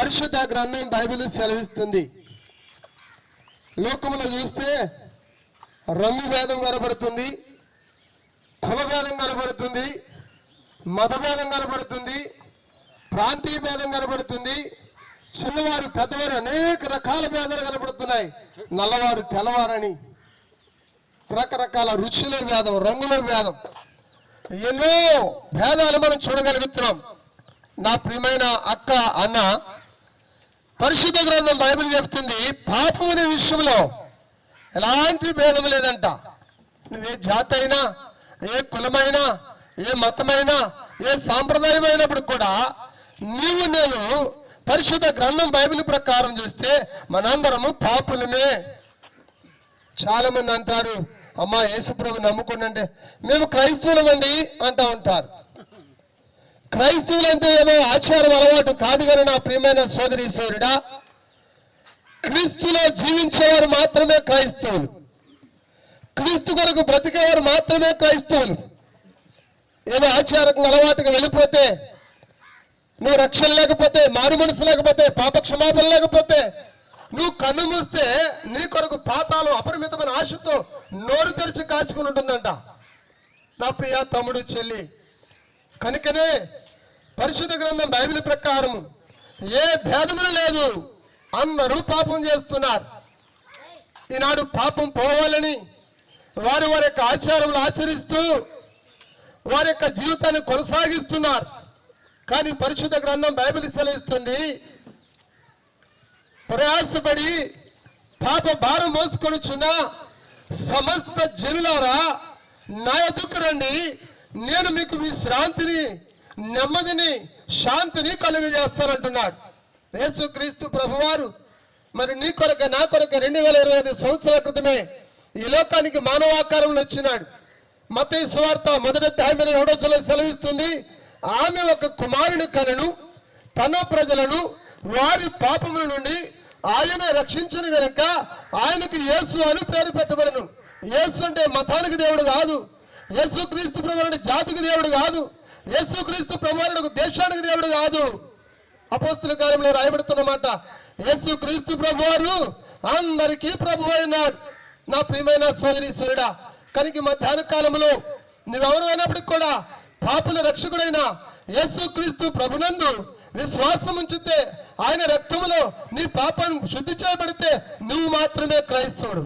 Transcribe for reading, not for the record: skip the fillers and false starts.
పరిశుద్ధ గ్రంథం బైబిల్ సెలవిస్తుంది. లోకములో చూస్తే రంగు భేదం కనబడుతుంది, కుల భేదం కనబడుతుంది, మత భేదం కనబడుతుంది, ప్రాంతీయ భేదం కనబడుతుంది, చిన్నవారు పెద్దవారు అనేక రకాల భేదాలు కనబడుతున్నాయి. నల్లవారు తెల్లవారని, రకరకాల రుచుల భేదం, రంగుల భేదం, ఎన్నో భేదాలు మనం చూడగలుగుతున్నాం. నా ప్రియమైన అక్క అన్న, పరిశుద్ధ గ్రంథం బైబిల్ చెప్తుంది పాపం అనే విషయంలో ఎలాంటి భేదం లేదంట. నువ్వే జాతి అయినా, ఏ కులమైనా, ఏ మతమైనా, ఏ సాంప్రదాయం అయినప్పుడు కూడా నీవు నేను పరిశుద్ధ గ్రంథం బైబిల్ ప్రకారం చూస్తే మనందరము పాపులమే. చాలా మంది అంటారు, అమ్మా యేసుప్రభు నమ్ముకుని అంటే మేము క్రైస్తవులమండి అంటూ ఉంటారు. క్రైస్తవులు అంటే ఏదో ఆచారం అలవాటు కాదు కానీ నా ప్రియమైన సోదరి సోదరుడా, క్రీస్తులో జీవించేవారు మాత్రమే క్రైస్తవులు. క్రీస్తు కొరకు బ్రతికేవారు మాత్రమే క్రైస్తవులు. ఏదో ఆచారంగా అలవాటుగా వెళ్ళిపోతే, నువ్వు రక్షణ లేకపోతే, మారు మనసు లేకపోతే, పాప క్షమాపణ లేకపోతే, నువ్వు కన్ను మూస్తే నీ కొరకు పాతాళం అపరిమితమైన ఆశతో నోరు తెరిచి కాచుకుని ఉంటుందంట. నా ప్రియ తమ్ముడు చెల్లి, కనుకనే పరిశుద్ధ గ్రంథం బైబిల్ ప్రకారం ఏ భేదములు లేదు, అందరూ పాపం చేస్తున్నారు. ఈనాడు పాపం పోవాలని వారి వారి యొక్క ఆచారములు ఆచరిస్తూ వారి యొక్క జీవితాన్ని కొనసాగిస్తున్నారు. కానీ పరిశుద్ధ గ్రంథం బైబిల్ సెలవిస్తుంది, ప్రయాసపడి పాప భారం మోసుకొనుచున్న సమస్త జనులారా నా యొద్దకు రండి, నేను మీకు విశ్రాంతిని, నెమ్మదిని, శాంతిని కలుగజేస్తానంటున్నాడు యేసుక్రీస్తు ప్రభువారు. మరి నీ కొరకు నా కొరకు 2025 సంవత్సరాల క్రితమే ఈ లోకానికి మానవాకారంలో వచ్చినాడు. మత్తయి సువార్త 1వ అధ్యాయం 7వ వచనంలో సెలవిస్తుంది, ఆమె ఒక కుమారుని కనెను, తన ప్రజలను వారి పాపముల నుండి ఆయన రక్షించిన గనుక ఆయనకు యేసు అని పేరు పెట్టబడను. యేసు అంటే మతానికి దేవుడు కాదు, యేసుక్రీస్తు ప్రభువారు జాతికి దేవుడు కాదు, యేసుక్రీస్తు ప్రభువారు దేశానికి దేవుడు కాదు. అపోస్తల కార్యంలో రాయబడుతున్నమాట, యేసుక్రీస్తు ప్రభువారు అందరికీ ప్రభు అయినాడు. నా ప్రియమైన సోదరి సూర్యుడా, కనుక మధ్యాహ్న కాలంలో నువ్వెవరు అయినప్పటికి కూడా పాపుల రక్షకుడైన యేసుక్రీస్తు ప్రభునందు విశ్వాసం ఉంచితే, ఆయన రక్తములో నీ పాపం శుద్ధి చేయబడితే నువ్వు మాత్రమే క్రైస్తవుడు.